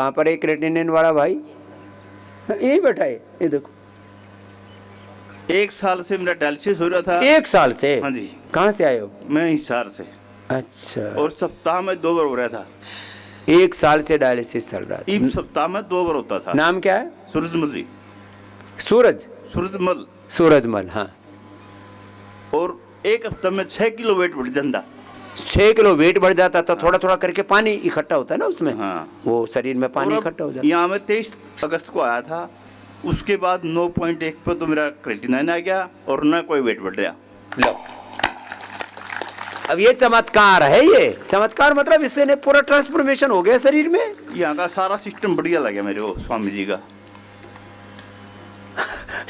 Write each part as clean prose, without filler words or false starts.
कहाँ पर है क्रेटिनिन वाला भाई? यही बैठा है, ये देखो। 1 साल से मेरा डायलिसिस हो रहा था। 1 साल से? हाँ जी। कहाँ से आए हो? मैं हिसार से। अच्छा। और सप्ताह में 2 बार हो रहा था। 1 साल से डायलिसिस चल रहा था। सप्ताह में 2 बार होता था। नाम क्या है? सूरजमल जी। सूरजमल। सूरजमल, हाँ। और 1 हफ्ता में 6 किलो वेट बढ़ जाता। 6 किलो वेट बढ़ जाता था। थोड़ा थोड़ा करके पानी इकट्ठा होता है ना उसमें। हाँ। वो शरीर में पानी इकट्ठा हो जाता है। यहाँ मैं 23 अगस्त को आया था। उसके बाद 9.1 पर तो मेरा क्रेटिनाइन आ गया और ना कोई वेट बढ़ रहा। लो, अब ये चमत्कार है। ये चमत्कार मतलब इससे ने पूरा ट्रांसफॉर्मेशन हो गया शरीर में। यहाँ का सारा सिस्टम बढ़िया लगा मेरे को स्वामी जी का।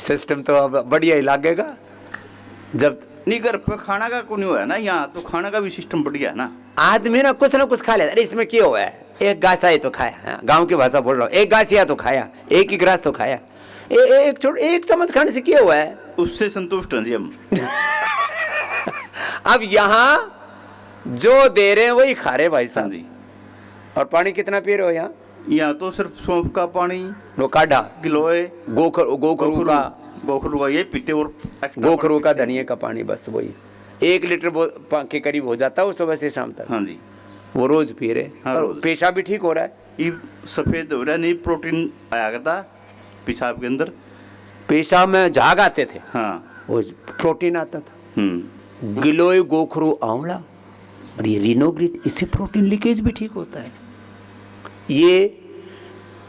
सिस्टम तो अब बढ़िया ही लगेगा जब नहीं, घर पे खाना का को नहीं हुआ ना, यहाँ तो खाना का भी सिस्टम बढ़िया है ना। आदमी ना कुछ खा लेता। अरे इसमें क्या हुआ है, एक गासा ही तो खाया। गांव की भाषा बोल रहा हूँ, एक गासिया तो खाया, एक ही ग्रास तो खाया। एक चम्मच खाने से क्या हुआ है? उससे संतुष्ट हैं जी हम। अब यहाँ जो दे रहे हैं वही खा रहे भाई साहब जी। और पानी कितना पी रहे हो यहाँ? यहाँ तो सिर्फ सौंफ का पानी, वो काढ़ा, गिलोय, गोखरू का ये पीते और गोखरू का धनिया का पानी, बस वही 1 लीटर के करीब हो जाता है वो सुबह से शाम तक। हाँ जी। वो रोज पी रहे। हाँ, और पेशाब भी ठीक हो रहा है? ये सफेद हो रहा नहीं, प्रोटीन आया करता पेशाब के अंदर। पेशाब में झाग आते थे। हाँ, वो प्रोटीन आता था। गिलोय, गोखरू, आंवला और ये रिनोग्रिड, इससे प्रोटीन लीकेज भी ठीक होता है।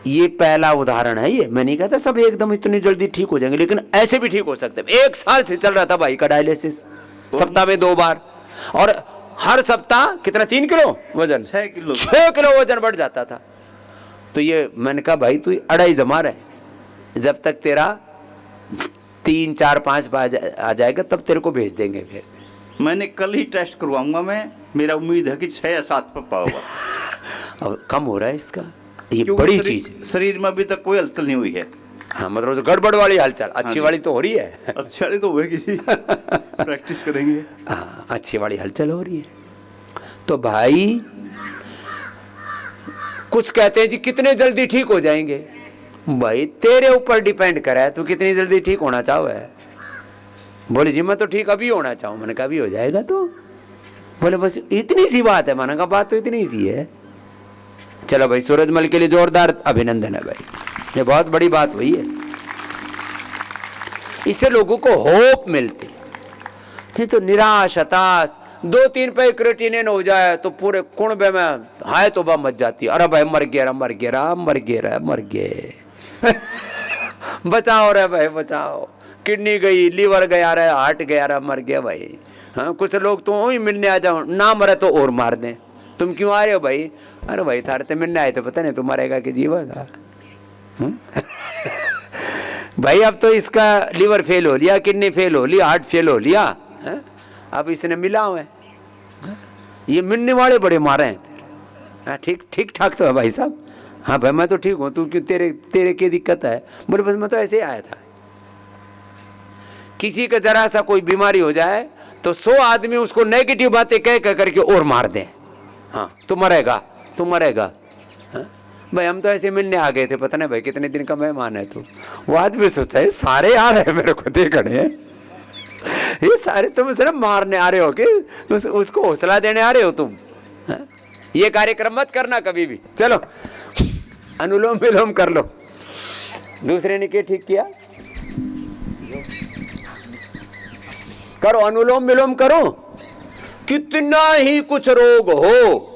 ये पहला उदाहरण है। ये मैं नहीं कहता सब एकदम इतनी जल्दी ठीक हो जाएंगे, लेकिन ऐसे भी ठीक हो सकते हैं। 1 साल से चल रहा था भाई का डायलिसिस, सप्ताह में 2 बार, और हर सप्ताह कितना 3 किलो वजन, 6 किलो वजन बढ़ जाता था। तो ये मैंने कहा भाई तू अड़ाई जमा रहे, जब तक तेरा 3, 4, 5 आ जाएगा तब तेरे को भेज देंगे। फिर मैंने कल ही टेस्ट करवाऊंगा मैं, मेरा उम्मीद है कि 6 या 7 पर पाऊंगा। अब कम हो रहा है इसका, ये बड़ी चीज है। शरीर में अभी तक कोई हलचल नहीं हुई है। हाँ, मतलब गड़बड़ वाली हलचल, अच्छी वाली तो हो रही है। अच्छी वाली तो हुए किसी प्रैक्टिस करेंगे। हाँ, अच्छी वाली हलचल हो रही है। तो भाई कुछ कहते हैं जी कितने जल्दी ठीक हो जाएंगे। भाई तेरे ऊपर डिपेंड करा है, तू कितनी जल्दी ठीक होना चाहो है। बोले जी मैं तो ठीक अभी होना चाहूँ। मैंने कहा अभी हो जाएगा तो? बोले बस इतनी सी बात है। मैंने कहा बात तो इतनी सी है। चलो भाई, सूरजमल के लिए जोरदार अभिनंदन है भाई, ये बहुत बड़ी बात हुई है। इससे लोगों को होप मिलती है। तो निराश, हताश, 2-3 पे क्रेटिनिन हो जाए तो पूरे कुनबे में हाय तो बम मच जाती है। अरे भाई मर गए बचाओ रे भाई बचाओ, किडनी गई, लीवर गया रे, हार्ट गया रे, मर गया भाई। हाँ, कुछ लोग तो वही मिलने आ जाओ, ना मरे तो और मार दें। तुम क्यों आ रहे हो भाई? अरे भाई थारे तो मिलने आए तो पता नहीं तू मरेगा कि जीवेगा। भाई अब तो इसका लीवर फेल हो लिया, किडनी फेल हो लिया, हार्ट फेल हो लिया, अब इसने मिला हुआ है। ये मिलने वाले बड़े मारे हैं। ठीक ठाक तो है भाई साहब। हाँ भाई मैं तो ठीक हूँ, तू क्यों, तेरे क्या दिक्कत है? बोले बस मैं तो ऐसे ही आया था। किसी का जरा सा कोई बीमारी हो जाए तो 100 आदमी उसको नेगेटिव बातें कह करके और मार दें। हाँ तू मरेगा। हाँ? भाई हम तो ऐसे मिलने आ गए थे, पता नहीं भाई कितने दिन का मेहमान है तू। वो आदमी सोचा है सारे आ रहे हैं मेरे को देखने, ये सारे तुम सिर्फ मारने आ रहे हो कि उसको हौसला देने आ रहे हो तुम? हाँ? ये कार्यक्रम मत करना कभी भी। चलो अनुलोम विलोम कर लो। दूसरे ने क्या ठीक किया? करो अनुलोम विलोम करो। कितना ही कुछ रोग हो,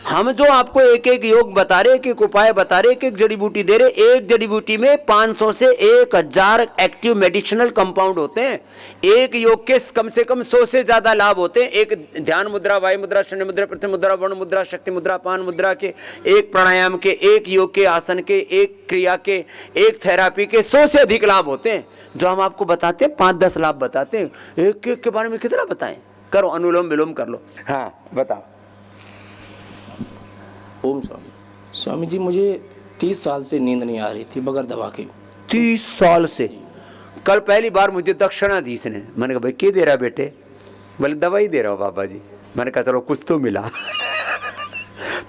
हम जो आपको एक एक योग बता रहे, एक एक उपाय बता रहे, एक एक जड़ी बूटी दे रहे, एक जड़ी बूटी में 500 से 1000 एक्टिव मेडिसिनल कंपाउंड होते हैं। एक योग के कम से कम 100 से ज्यादा लाभ होते हैं। एक ध्यान मुद्रा, वायु मुद्रा, शून्य मुद्रा, पृथ्वी मुद्रा, वर्ण मुद्रा, शक्ति मुद्रा, पान मुद्रा के, एक प्राणायाम के, एक योग के आसन के, एक क्रिया के, एक थेरापी के 100 से अधिक लाभ होते हैं। जो हम आपको बताते हैं 5-10 लाभ बताते हैं, एक एक के बारे में कितना बताएं? करो अनुलोम विलोम कर लो। हाँ बताओ। ओम स्वामी जी, मुझे 30 साल से नींद नहीं आ रही थी बगैर दवा के। 30 साल से? कल पहली बार मुझे दक्षिणाधीश ने, मैंने कहा भाई क्या दे रहा बेटे? बोले दवाई दे रहा हूँ बाबा जी। मैंने कहा चलो कुछ तो मिला।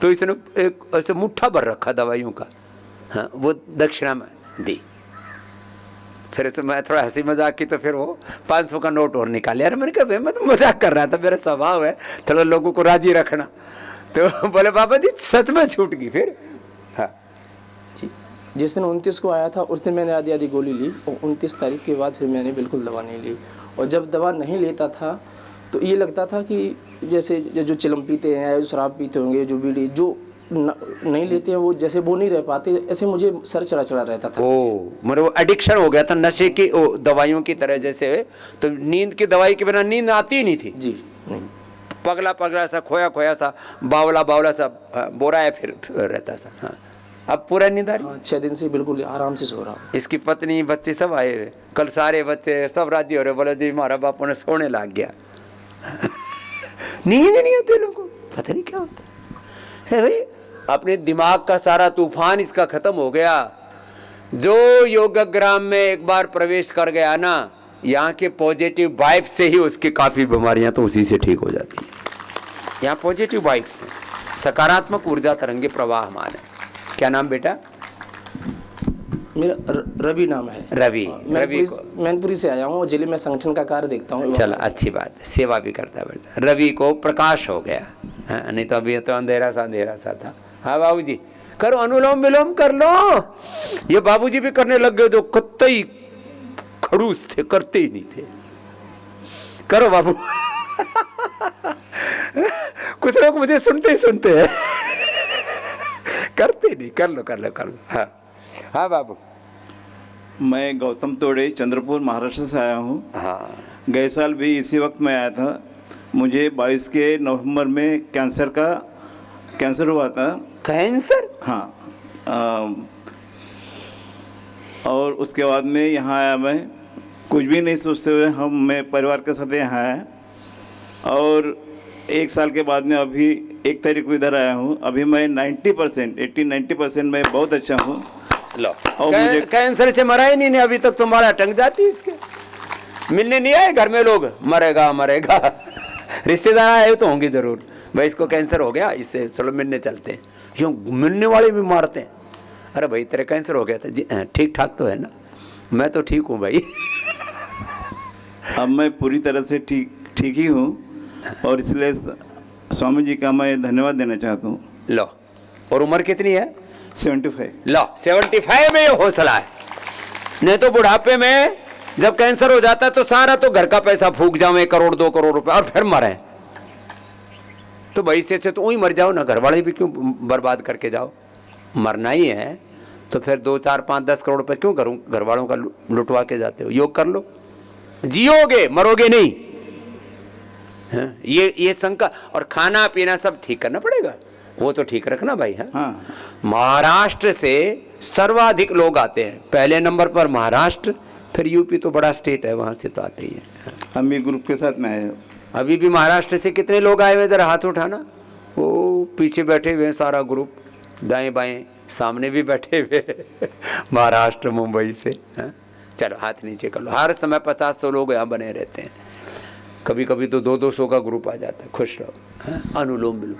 तो इसने एक ऐसे मुट्ठा भर रखा दवाइयों का, हाँ, वो दक्षिणा में दी। फिर से मैं थोड़ा हंसी मजाक की तो फिर वो 500 का नोट और निकाले। यार मैंने कहा भाई मैं तो मजाक कर रहा था, मेरा स्वभाव है थोड़ा लोगों को राजी रखना। तो बोले बाबा जी सच में छूट गई फिर। हाँ जी, जिस दिन 29 को आया था उस दिन मैंने आधी आधी गोली ली, और 29 तारीख के बाद फिर मैंने बिल्कुल दवा नहीं ली। और जब दवा नहीं लेता था तो ये लगता था कि जैसे जो चिलम पीते हैं, जो शराब पीते होंगे, जो बीड़ी जो नहीं लेते हैं, वो जैसे वो नहीं रह पाते, ऐसे मुझे सर चढ़ा चढ़ा रहता था। ओ मेरे वो एडिक्शन हो गया था नशे की, दवाइयों की तरह जैसे। तो नींद की दवाई के बिना नींद आती ही नहीं थी जी नहीं। पगला पगला सा, खोया खोया सा, बावला बावला सा, बोरा है फिर रहता सा। हाँ अब पूरा नींद आ रही। हाँ, 6 दिन से बिल्कुल आराम से सो रहा हूँ। इसकी पत्नी बच्चे सब आए हुए, कल सारे बच्चे सब राजी हो रहे, बोले जी हमारा बापू ने सोने लग गया। नींद नहीं आती लोगों को, पता नहीं क्या होता है भाई। अपने दिमाग का सारा तूफान इसका खत्म हो गया। जो योगग्राम में एक बार प्रवेश कर गया ना, यहाँ के पॉजिटिव वाइब से ही उसकी काफी बीमारियां तो उसी से ठीक हो जाती है। यहाँ पॉजिटिव वाइब से सकारात्मक ऊर्जा तरंगे प्रवाहमान है। क्या नाम बेटा? मेरा रवि नाम है। रवि। रवि को मैनपुरी से आया हूँ, जिले में संगठन का कार्य देखता हूँ। चलो अच्छी बात है, सेवा भी करता है बेटा। रवि को प्रकाश हो गया, हाँ, नहीं तो अभी तो अंधेरा सा था। हाँ बाबूजी करो, अनुलोम विलोम कर लो। ये बाबूजी भी करने लग गए, जो कतई खड़ूस थे करते ही नहीं थे। करो बाबू। कुछ लोग मुझे सुनते ही सुनते हैं, करते नहीं। कर लो। हाँ हाँ बाबू। मैं गौतम तोड़े चंद्रपुर महाराष्ट्र से आया हूँ। हाँ गए साल भी इसी वक्त में आया था। मुझे 22 के नवंबर में कैंसर हुआ था। कैंसर? हाँ। और उसके बाद में यहाँ आया। मैं कुछ भी नहीं सोचते हुए मैं परिवार के साथ यहाँ आया, और 1 साल के बाद में अभी 1 तारीख को इधर आया हूँ। अभी मैं 80-90% में बहुत अच्छा हूँ। लो और मुझे कैंसर से मरा ही नहीं अभी तक, तुम्हारा टंग जाती इसके। मिलने नहीं आए घर में लोग, मरेगा। रिश्तेदार आए तो होंगे जरूर, भाई इसको कैंसर हो गया, इससे चलो मिलने चलते हैं। यूँ मिलने वाले भी मारते हैं। अरे भाई तेरे कैंसर हो गया था जी, ठीक ठाक तो है ना? मैं तो ठीक हूँ भाई। अब मैं पूरी तरह से ठीक ही हूँ, और इसलिए स्वामी जी का मैं धन्यवाद देना चाहता हूँ। लो, और उम्र कितनी है? 75। लो 75 में ये हौसला है। नहीं तो बुढ़ापे में जब कैंसर हो जाता है तो सारा तो घर का पैसा फूक जाओ, 1 करोड़ 2 करोड़ रुपए, और फिर मरे। तो भाई से तो वही मर जाओ ना, घर वाले भी क्यों बर्बाद करके जाओ? मरना ही है तो फिर 2 4 5 10 करोड़ रुपए क्यों करूं घर वालों का लुटवा के जाते हो? योग कर लो, जियोगे मरोगे नहीं। हाँ, ये संकल्प। और खाना पीना सब ठीक करना पड़ेगा, वो तो ठीक रखना भाई। हाँ। महाराष्ट्र से सर्वाधिक लोग आते हैं, पहले नंबर पर महाराष्ट्र, फिर यूपी तो बड़ा स्टेट है, वहां से तो आते ही हैं। हम भी ग्रुप के साथ में आए। अभी भी महाराष्ट्र से कितने लोग आए हुए, जरा हाथ उठाना। वो पीछे बैठे हुए हैं सारा ग्रुप, दाएं बाएं सामने भी बैठे हुए। महाराष्ट्र मुंबई से। हाँ? चलो हाथ नीचे कर लो। हर समय 50-100 लोग यहाँ बने रहते हैं, कभी कभी तो 200-200 का ग्रुप आ जाता है। खुश रहो। हाँ? अनुलोम विलोम।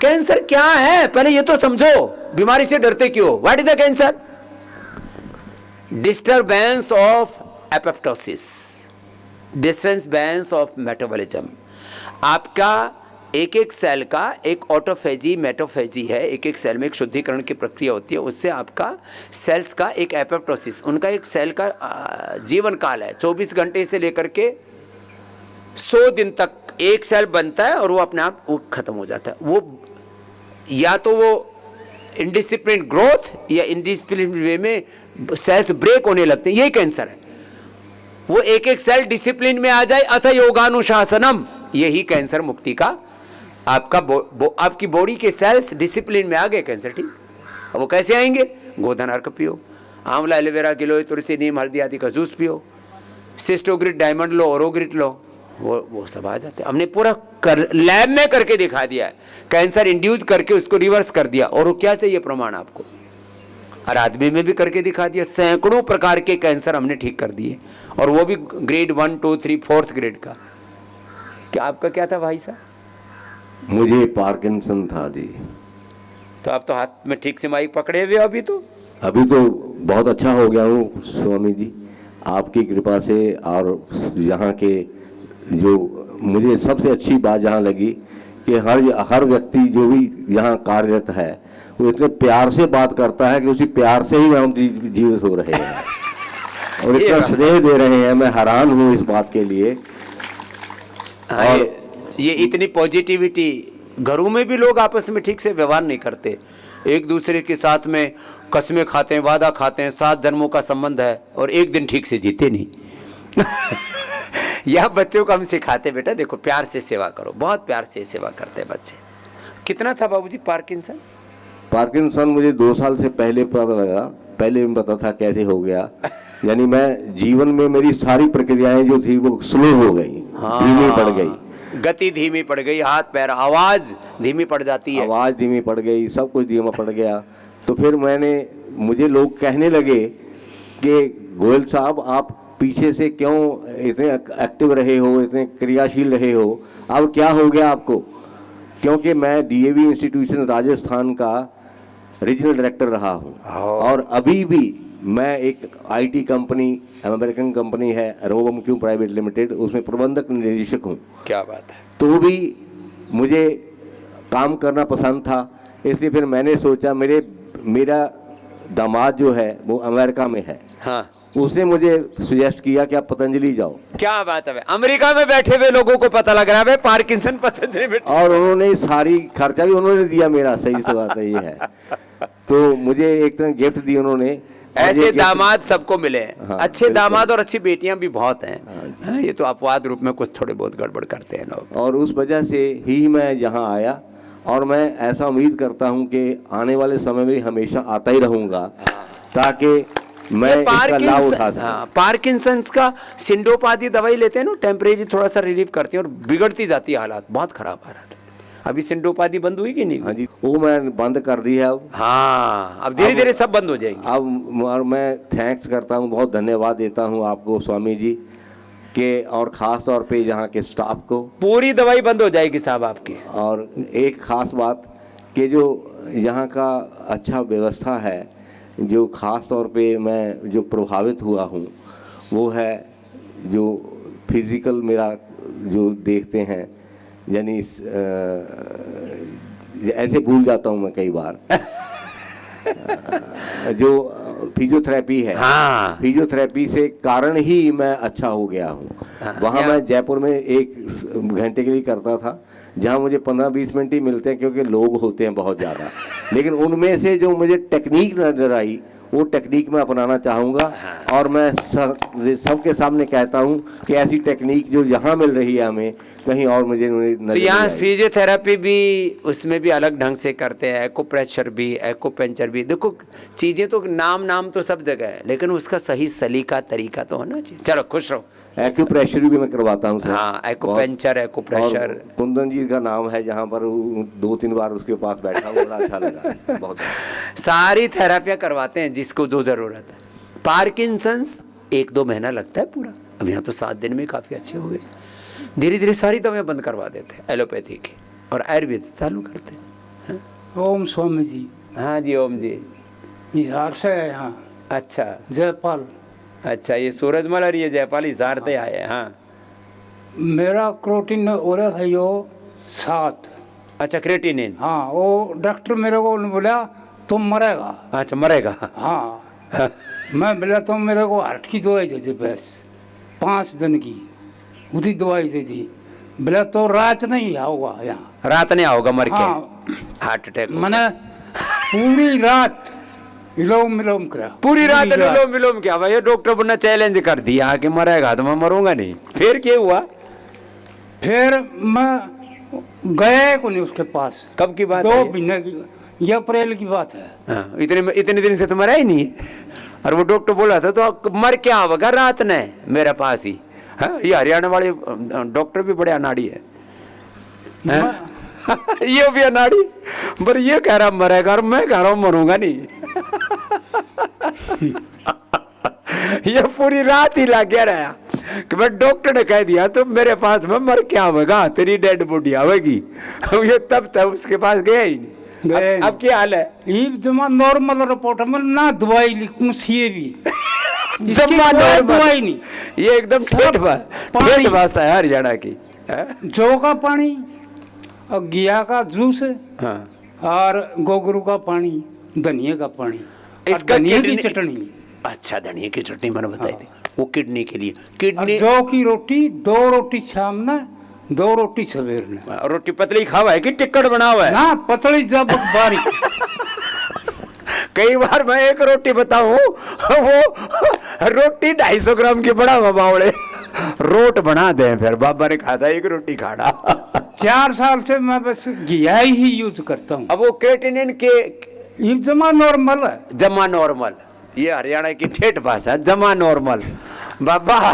कैंसर क्या है पहले ये तो समझो। बीमारी से डरते क्यों? What is the cancer? Disturbance of apoptosis, disturbance of metabolism. आपका एक सेल का एक ऑटोफेजी मेटोफेजी है, एक सेल में एक शुद्धिकरण की प्रक्रिया होती है, उससे आपका सेल्स का एक एपोप्टोसिस, उनका एक सेल का जीवन काल है 24 घंटे से लेकर के 100 दिन तक एक सेल बनता है और वो अपने आप वो खत्म हो जाता है। वो या तो वो इनडिसिप्लिन ग्रोथ या इनडिसिप्लिन वे में सेल्स ब्रेक होने लगते हैं, यही कैंसर है। वो एक सेल डिसिप्लिन में आ जाए, अथ योगानुशासनम, यही कैंसर मुक्ति का आपका आपकी बॉडी के सेल्स डिसिप्लिन में आ गए, कैंसर ठीक। अब वो कैसे आएंगे? गोधन अर्क पियो, आंवला एलोवेरा गिलोय तुलसी नीम हल्दी आदि का जूस पियो, सिस्टोग्रिट डायमंड लो, ओरोग्रिट लो, वो सब आ जाते हैं। हमने पूरा लैब में करके दिखा दिया है, कैंसर इंड्यूस करके उसको रिवर्स कर दिया। और वो क्या चाहिए प्रमाण आपको? और आदमी में भी करके दिखा दिया, सैकड़ों प्रकार के कैंसर हमने ठीक कर दिए, और वो भी ग्रेड 1 2 3 4th ग्रेड का। क्या आपका क्या था भाई साहब? मुझे पार्किंसन था जी। तो आप तो हाथ में ठीक से माइक पकड़े हुए हो अभी तो। अभी तो बहुत अच्छा हो गया हूँ स्वामी जी, आपकी कृपा से। और यहाँ के जो मुझे सबसे अच्छी बात यहाँ लगी कि हर व्यक्ति जो भी यहाँ कार्यरत है वो इतने प्यार से बात करता है कि उसी प्यार से ही हम जीवित हो रहे हैं और इतना स्नेह दे रहे हैं। मैं हैरान हूँ इस बात के लिए। और ये इतनी पॉजिटिविटी, घरों में भी लोग आपस में ठीक से व्यवहार नहीं करते, एक दूसरे के साथ में कसमें खाते हैं, वादा खाते हैं, 7 जन्मों का संबंध है और एक दिन ठीक से जीते नहीं। यह बच्चों को हम सिखाते, बेटा देखो प्यार से सेवा करो, बहुत प्यार से सेवा करते हैं बच्चे। कितना था बाबूजी पार्किंसन? पार्किंसन मुझे 2 साल से पहले पता लगा, पहले में पता था कैसे हो गया। यानी मैं जीवन में मेरी सारी प्रक्रियाएं जो थी वो स्लो हो गई, धीमी पड़ गई, गति धीमी पड़ गई, हाथ पैर आवाज धीमी पड़ जाती है, आवाज धीमी पड़ गई, सब कुछ धीमा पड़ गया। तो फिर मुझे लोग कहने लगे कि गोयल साहब आप पीछे से क्यों इतने एक्टिव रहे हो, इतने क्रियाशील रहे हो, अब क्या हो गया आपको? क्योंकि मैं डीएवी इंस्टीट्यूशन राजस्थान का रीजनल डायरेक्टर रहा हूँ और अभी भी मैं एक आईटी कंपनी, अमेरिकन कंपनी है रोबमक्यू प्राइवेट लिमिटेड, उसमें प्रबंधक निदेशक हूँ। क्या बात है। तो भी मुझे काम करना पसंद था, इसलिए फिर मैंने सोचा मेरा दामाद जो है वो अमेरिका में है। हाँ, उसने मुझे सजेस्ट किया कि आप पतंजलि जाओ। क्या बात है, अमेरिका में बैठे हुए लोगों को पता लग रहा है पार्किंसन पतंजलि में। और उन्होंने सारी खर्चा भी उन्होंने दिया मेरा, सही तो बात ये है। तो मुझे एक तरह गिफ्ट दी उन्होंने। ऐसे दामाद सबको मिले हैं। हाँ, अच्छे दामाद और अच्छी बेटियां भी बहुत हैं। हाँ, ये तो अपवाद रूप में कुछ थोड़े बहुत गड़बड़ करते हैं लोग। और उस वजह से ही मैं यहाँ आया और मैं ऐसा उम्मीद करता हूँ कि आने वाले समय में हमेशा आता ही रहूँगा ताकि मैं इसका लाभ उठा सकूं। पार्किंसंस का सिंडोपादी दवाई लेते हैं ना, टेम्परेरी थोड़ा सा रिलीफ करती है और बिगड़ती जाती है हालात, बहुत खराब हालत। अभी सिंडोपादी बंद हुई कि नहीं? हाँ जी, वो मैं बंद कर दी है अब। हाँ, अब धीरे धीरे सब बंद हो जाएगी। अब और मैं थैंक्स करता हूँ, बहुत धन्यवाद देता हूँ आपको स्वामी जी के, और ख़ास तौर पे यहाँ के स्टाफ को। पूरी दवाई बंद हो जाएगी साहब आपकी। और एक ख़ास बात कि जो यहाँ का अच्छा व्यवस्था है, जो ख़ास तौर पे मैं जो प्रभावित हुआ हूँ वो है जो फिज़िकल मेरा जो देखते हैं, यानी ऐसे भूल जाता हूँ मैं कई बार। जो फिजियोथेरेपी है, हाँ। फिजियोथेरेपी से कारण ही मैं अच्छा हो गया हूँ। वहाँ मैं जयपुर में 1 घंटे के लिए करता था, जहाँ मुझे 15-20 मिनट ही मिलते हैं क्योंकि लोग होते हैं बहुत ज़्यादा। लेकिन उनमें से जो मुझे टेक्निक नजर आई वो टेक्निक मैं अपनाना चाहूँगा और मैं सबके सामने कहता हूँ कि ऐसी टेक्निक जो यहाँ मिल रही है हमें कहीं और मुझे नजर तो यहाँ फिजियोथेरेपी भी उसमें भी अलग ढंग से करते हैं, एक्यूप्रेशर भी, एक्यूपेंचर भी। देखो चीजें तो नाम तो सब जगह है, लेकिन उसका सही सलीका तरीका तो होना चाहिए। चलो खुश रहो। एक्यूप्रेशर भी मैं करवाता हूँ सर। हाँ, एक्यूपेंचर, एक्यूप्रेशर। कुंदन जी का नाम है, जहाँ पर 2-3 बार उसके पास बैठा, बड़ा अच्छा लगा बहुत। सारी थेरेपियाँ करवाते हैं जिसको जो जरूरत है। पार्किंसंस 1-2 महीना लगता है पूरा, अब यहाँ तो 7 दिन में काफ़ी अच्छे हो गए। धीरे धीरे सारी दवाएं बंद करवा देते हैं एलोपैथी की और आयुर्वेद चालू करते हैं। ओम स्वामी जी। हाँ जी, ओम जी। हिसार से है यहाँ। अच्छा, जयपाल। अच्छा, ये सूरजमल और ये जयपाल हिसार से आए हैं। हाँ, मेरा क्रोटीन हो रहा था यो 7। अच्छा, क्रेटिनिन। हाँ, वो डॉक्टर मेरे को बोला तुम मरेगा। अच्छा, मरेगा। हाँ। मैं बोला तुम मेरे को हार्ट की दवाई दे दी, बस 5 दिन की उसी दवाई दे दी। बोला तो रात नहीं आओगा यहाँ, रात नहीं आओगा मर के। हाँ। Heart attack. मैंने पूरी रात इलोम विलोम करा, पूरी रात अनुलोम विलोम किया भाई। डॉक्टर ने चैलेंज कर दिया कि मरेगा तो मैं मरूंगा नहीं। फिर क्या हुआ? फिर मैं गया को नहीं उसके पास। कब की बात 2 है? महीने की, ये अप्रैल की बात है। हाँ, इतने दिन से तो मरा ही नहीं। और वो डॉक्टर बोला था तो मर क्या होगा रात ने मेरे पास ही। हाँ, ये हरियाणा वाले डॉक्टर भी बड़े अनाड़ी है। ये भी अनाड़ी, पर ये कह रहा मरेगा और मैं कह रहा हूँ मरूंगा नहीं। ये पूरी रात ही लगे रहा कि मैं डॉक्टर ने कह दिया तुम मेरे पास में मर क्या आवेगा, तेरी डेड बॉडी आवेगी। ये तब तक उसके पास गया ही नहीं। गए अब क्या हाल है? ये जमा नॉर्मल रिपोर्ट में ना दवाई लिखूं सी भी जमा दवाई नॉर्मल। नहीं, ये एकदम ठेठ पानी। भाषा है हरियाणा की। जौ का पानी और घिया का जूस हाँ। और गोगरू का पानी, धनिया का पानी, और इसका धनिया की किडनी- चटनी, अच्छा धनिया की चटनी मैंने बताई थी, वो किडनी के लिए। और किडनी जौ की रोटी, 2 रोटी शाम में, 2 रोटी सवेर में। रोटी पतली खावा है कि टिक्कड़ बना हुआ है? ना पतली जब बारी कई बार मैं एक रोटी बताऊं, वो रोटी 250 ग्राम की बड़ा हुआ बावड़े रोट बना दे। फिर बाबा ने कहा था एक रोटी खाना। 4 साल से मैं बस घिया ही यूज करता हूँ। अब वो क्रेटिनिन के ये जमा नॉर्मल है। जमा नॉर्मल, ये हरियाणा की ठेठ भाषा, जमा नॉर्मल। बाबा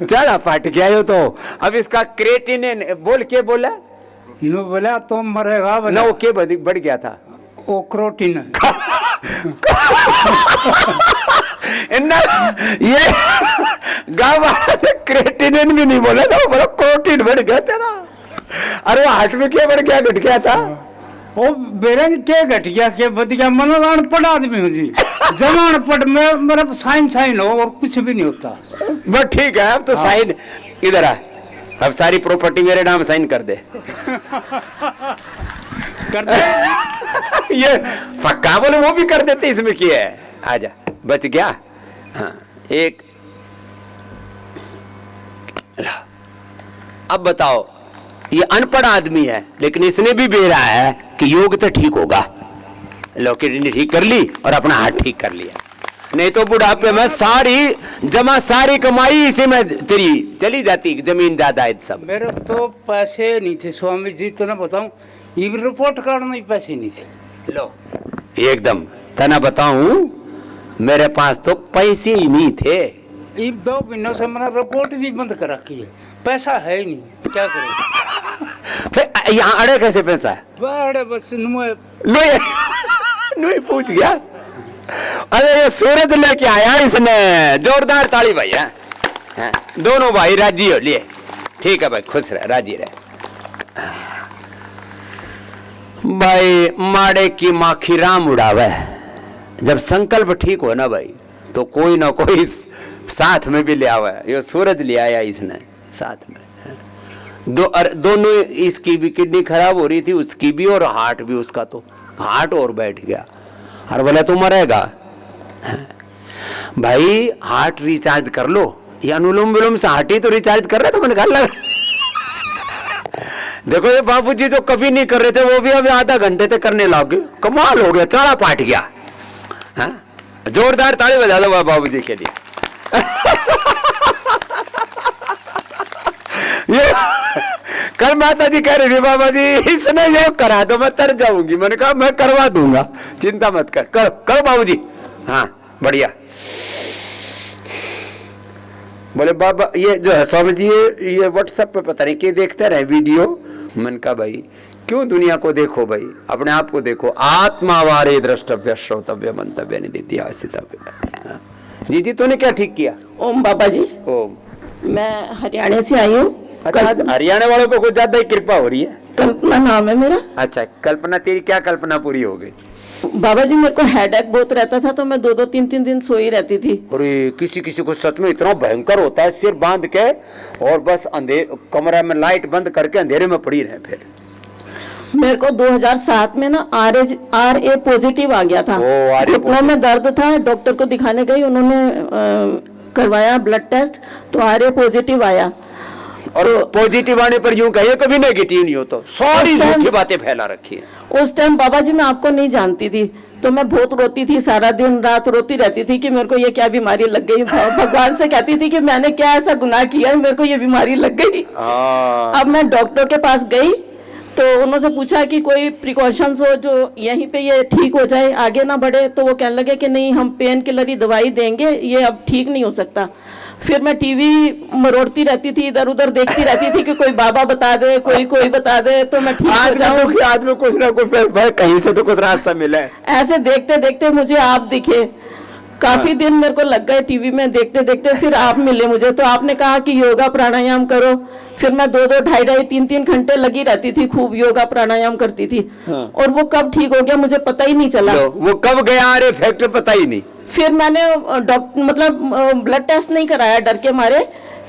चला पाट गया यो तो। अब इसका क्रेटिनिन बोल के बोला नो बोला तो मरेगा बोला। ना, वो के बढ़ गया था ओ क्रोटीन इन्ना ये गाँव वाले क्रेटिनिन भी नहीं बोला था, वो बोला प्रोटीन बढ़ गया तेरा। अरे वो हार्ट में क्या बढ़ गया, घट गया था? ओ बेरंग के घट गया के बद गया। मनोदान पढ़ आदमी हूँ जी, जमान पढ़ में मेरा साइन हो और कुछ भी नहीं होता। बस ठीक है, अब तो साइन इधर आ, अब सारी प्रॉपर्टी मेरे नाम साइन कर दे। कर दे ये पक्का बोले वो भी कर देते, इसमें क्या है? आजा बच गया। हाँ एक ला। अब बताओ, ये अनपढ़ आदमी है लेकिन इसने भी बेरा है कि योग तो ठीक होगा। लो किडनी ठीक कर ली और अपना हाथ ठीक कर लिया, नहीं तो बुढ़ापे में सारी कमाई इसी में तेरी चली जाती, जमीन जायदाद सब। मेरे तो पैसे नहीं थे स्वामी जी, तो ना बताऊं, ये रिपोर्ट करने ही पैसे नहीं थे। लो एकदम तना बताऊं, मेरे पास तो पैसे ही नहीं थे। ये 2 महीनों से मैंने रिपोर्ट भी बंद कर रखी है, पैसा है ही नहीं, क्या करें? फिर यहाँ अड़े कैसे पैसा है? बड़े बस नुई पूछ गया। अरे ये सूरज लेके आया इसने, जोरदार ताली भाई है। हाँ, दोनों भाई राजी हो लिए। ठीक है भाई, खुश रहे, राजी रहे। भाई माड़े की माखी राम उड़ावे। जब संकल्प ठीक हो ना भाई, तो कोई ना कोई साथ में भी ले आवा। ये सूरज ले आया इसने साथ में। दोनों, इसकी भी किडनी खराब हो रही थी, उसकी भी, और हार्ट भी उसका, तो हार्ट और बैठ गया। और बोला तू मरेगा। भाई हार्ट रिचार्ज कर लो, ये अनुलोम विलोम से हार्ट ही तो रिचार्ज कर रहा था। मैंने कहा देखो ये बाबूजी जो कभी नहीं कर रहे थे वो भी अभी आधा घंटे तक करने लगे। कमाल हो गया, चारा पाट गया। हाँ? जोरदार ताली बजा दो बाबूजी के लिए। ये कल माता जी कह रही थी बाबा जी इसने योग करा दो, मैं तर जाऊंगी। मैंने कहा मैं करवा दूंगा, चिंता मत कर, करो बाबूजी। हाँ बढ़िया। बोले बाबा ये जो है स्वामी जी, ये व्हाट्सएप पे पता नहीं क्या देखते रहे वीडियो। मन का भाई क्यों दुनिया को देखो भाई, अपने आप को देखो। आत्मावारे द्रष्टव्य श्रोतव्य मंतव्य निदित्य। जी जी तूने क्या ठीक किया? ओम बाबा जी, ओम। मैं हरियाणा से आई हूँ। अच्छा हरियाणा वालों को कुछ ज्यादा ही कृपा हो रही है। कल्पना नाम है मेरा। अच्छा कल्पना, तेरी क्या कल्पना पूरी हो गई? बाबा जी मेरे को हेडेक बहुत रहता था, तो मैं 2-2 3 दिन सोई रहती थी। अरे किसी किसी को सच में इतना भयंकर होता है, सिर बांध के और बस कमरे में लाइट बंद करके अंधेरे में पड़ी रहे। फिर मेरे को 2007 में ना RA पॉजिटिव आ गया था। RA घुटनों में दर्द था, डॉक्टर को दिखाने गई, उन्होंने करवाया ब्लड टेस्ट, तो RA पॉजिटिव आया। और पॉजिटिव आने पर यूं कहिए कभी नेगेटिव नहीं हो, तो सारी झूठी बातें फैला रखी है। उस टाइम बाबा जी मैं आपको नहीं जानती थी, तो मैं बहुत रोती थी, सारा दिन रात रोती रहती थी कि मेरे को ये क्या बीमारी लग गई। भगवान से कहती थी कि मैंने क्या ऐसा गुनाह किया है, मेरे को ये बीमारी लग गई। अब मैं डॉक्टर के पास गई तो उन्होंने पूछा कि कोई प्रिकॉशंस हो जो यहीं पे ये ठीक हो जाए, आगे ना बढ़े। तो वो कहने लगे कि नहीं, हम पेन किलर की दवाई देंगे, ये अब ठीक नहीं हो सकता। फिर मैं टीवी मरोड़ती रहती थी, इधर उधर देखती रहती थी कि कोई बाबा बता दे, कोई बता दे तो मैं ठीक हो जाऊं। आज में कुछ ना कुछ कहीं से तो कुछ रास्ता मिला है। ऐसे देखते देखते मुझे आप दिखे। काफी दिन मेरे को लग गए टीवी में देखते देखते, फिर आप मिले मुझे तो आपने कहा कि योगा प्राणायाम करो। फिर मैं 2-2, 2.5-2.5, 3-3 घंटे लगी रहती थी, खूब योगा प्राणायाम करती थी। और वो कब ठीक हो गया मुझे पता ही नहीं चला। वो कब गया, अरे फैक्टर पता ही नहीं। फिर मैंने डॉक्टर मतलब ब्लड टेस्ट नहीं कराया डर के मारे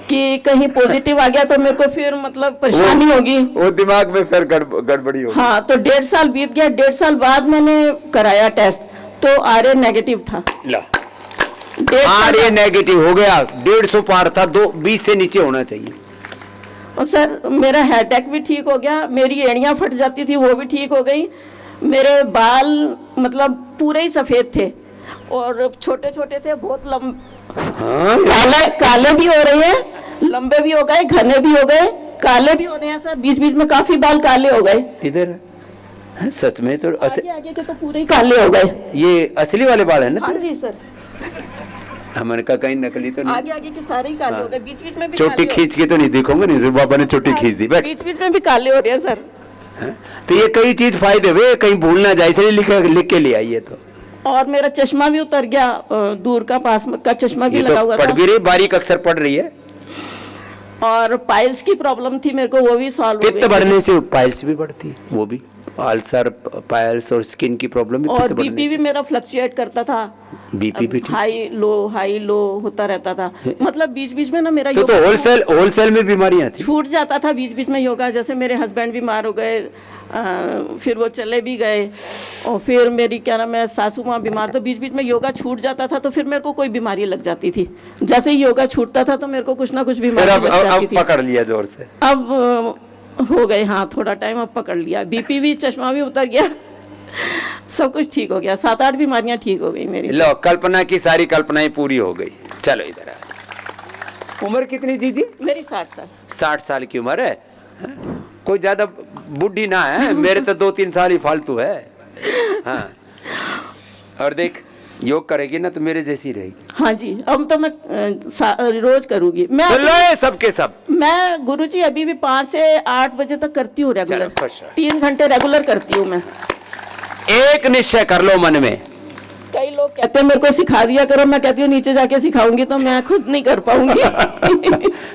कि कहीं पॉजिटिव आ गया तो मेरे को फिर मतलब परेशानी होगी। वो दिमाग में फिर गड़बड़ी होगी। हाँ, तो 1.5 साल बीत गया। 1.5 साल बाद मैंने कराया टेस्ट तो आरए नेगेटिव था। ला, 1.5 साल आरए नेगेटिव हो गया, 150 पार था, 20 से नीचे होना चाहिए। और सर मेरा हेड अटैक भी ठीक हो गया, मेरी एड़ियाँ फट जाती थी वो भी ठीक हो गई, मेरे बाल मतलब पूरे ही सफेद थे और छोटे छोटे थे, बहुत काले काले भी हो रहे हैं, लंबे भी हो गए, घने भी हो गए, काले भी हो रहे हैं सर, बीच बीच में काफी बाल काले हो गए। इधर सच में तो आगे आगे के तो पूरे ही काले हो गए। ये असली वाले बाल है ना? हाँ जी सर, हमने कहा कहीं नकली तो नहीं। आगे आगे के सारे ही काले हो गए, बीच बीच में भी चोटी खींच के तो नहीं देखोगे, नहीं बाबा ने चोटी खींच दी। बैठ। बीच बीच में भी काले हो रहे हैं सर। तो ये कई चीज फायदे हुए, कहीं भूल ना जाए, इसलिए लिख के ले आइए। तो और मेरा चश्मा भी उतर गया, दूर का पास का चश्मा भी लगा हुआ था। पढ़ भी रही, बारीक अक्षर पढ़ रही है। और पाइल्स की प्रॉब्लम थी मेरे को, वो भी सॉल्व हो पित्त बढ़ने से पाइल्स भी बढ़ती है, वो भी अल्सर, पाइल्स और स्किन की प्रॉब्लम भी। और बीपी भी मेरा फ्लक्चुएट करता था, बीपी भी हाई लो होता रहता था। मतलब बीच बीच में ना मेरा तो होलसेल में बीमारियां थी, छूट जाता था बीच बीच में योगा। जैसे मेरे हस्बैंड बीमार हो गए, फिर वो चले भी गए, और फिर मेरी क्या नाम है सासू माँ बीमार, तो बीच बीच में योगा छूट जाता था, तो फिर मेरे को कोई बीमारी लग जाती थी। जैसे ही योगा छूटता था तो मेरे को कुछ ना कुछ बीमारी लग जाती थी। पकड़ लिया जोर से। अब हो गए, हाँ थोड़ा टाइम अब पकड़ लिया, बीपी भी, चश्मा भी उतर गया, सब कुछ ठीक हो गया, 7-8 बीमारियां ठीक हो गई मेरी। लो, कल्पना की सारी कल्पनाएं पूरी हो गई। चलो इधर आ। उम्र कितनी जी? मेरी 60 साल। 60 साल की उम्र है, कोई ज्यादा बुढ़ी ना है, मेरे तो 2-3 साल ही फालतू है। हाँ, और देख योग करेगी ना तो मेरे जैसी रहेगी। हाँ जी, अब तो मैं रोज करूंगी। मैं सबके सब। मैं गुरुजी अभी भी 5 से 8 बजे तक करती हूँ रेगुलर, 3 घंटे रेगुलर करती हूँ मैं। एक निश्चय कर लो मन में। कई लोग कहते हैं मेरे को सिखा दिया करो, मैं कहती हूँ नीचे जाके सिखाऊंगी तो मैं खुद नहीं कर पाऊंगी।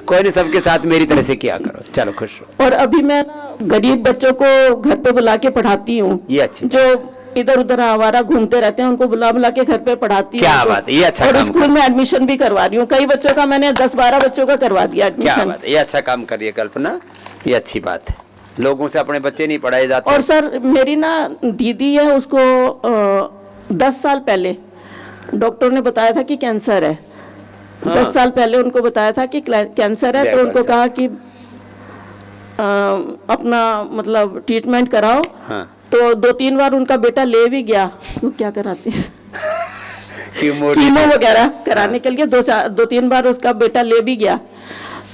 कोई नहीं, सबके साथ मेरी तरह से किया करो। चलो खुश हो। और अभी मैं ना गरीब बच्चों को घर पे बुला के पढ़ाती हूँ, ये अच्छी, जो इधर उधर आवारा घूमते रहते हैं, उनको बुला बुला के घर पे पढ़ाती हूँ। क्या बात है, ये अच्छा और काम स्कूल में एडमिशन भी करवा रही हूँ, कई बच्चों का मैंने 10-12 बच्चों का करवा दिया एडमिशन। क्या बात है, ये अच्छा काम करिए कल्पना, ये अच्छी बात है। लोगों से अपने बच्चे नहीं पढ़ाए जाते। और सर मेरी ना दीदी है, उसको 10 साल पहले डॉक्टर ने बताया था कि कैंसर है। 10 साल पहले उनको बताया था कि कैंसर है, तो उनको कहा कि अपना मतलब ट्रीटमेंट कराओ। हाँ। तो 2-3 बार उनका बेटा ले भी गया, वो क्या कराते हैं कीमो वगैरह कराने के लिए 2-3 बार उसका बेटा ले भी गया।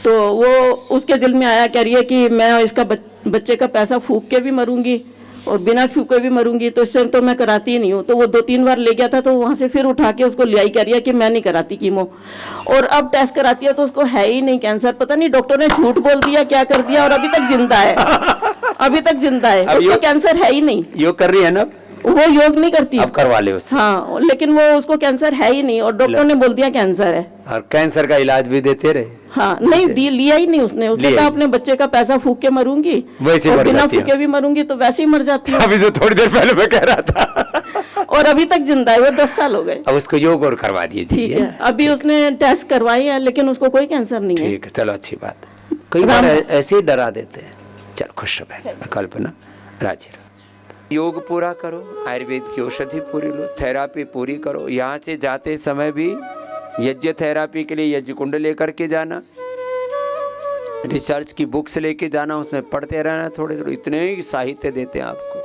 तो वो उसके दिल में आया, कह रही है कि मैं इसका बच्चे का पैसा फूक के भी मरूंगी और बिना फूके भी मरूंगी, तो इससे तो मैं कराती ही नहीं हूँ। तो वो 2-3 बार ले गया था, तो वहां से फिर उठा के उसको ले आई, कह रही है कि मैं नहीं कराती कीमो। और अब टेस्ट कराती है तो उसको है ही नहीं कैंसर, पता नहीं डॉक्टर ने झूठ बोल दिया क्या कर दिया, और अभी तक जिंदा है, अभी तक जिंदा है, उसको कैंसर है ही नहीं। योग कर रही है ना? वो योग नहीं करती, अब करवा ले उससे। हाँ, लेकिन वो उसको कैंसर है ही नहीं, और डॉक्टर ने बोल दिया कैंसर है। और कैंसर का इलाज भी देते रहे। हाँ, नहीं लिया ही नहीं उसने कहा अपने बच्चे का पैसा फूक के मरूंगी, वैसे और मर बिना जाती है। फूके भी मरूंगी, तो वैसे ही मर जाती है। अभी जो थोड़ी देर पहले मैं कह रहा था। और अभी तक जिंदा है, वो 10 साल हो गए। अब उसको योग और करवा दिए। ठीक है, अभी उसने टेस्ट करवाई है, लेकिन उसको कोई कैंसर नहीं है। ठीक है, चलो अच्छी बात। कई बार ऐसे ही डरा देते हैं। चलो खुश हो बहन, कल्पना राजी रहो। योग पूरा करो, आयुर्वेद की औषधि पूरी लो, थेरापी पूरी करो। यहाँ से जाते समय भी यज्ञ थेरापी के लिए यज्ञ कुंड लेकर के जाना, रिसर्च की बुक्स लेके जाना, उसमें पढ़ते रहना, थोड़े थोड़े इतने ही साहित्य देते हैं आपको।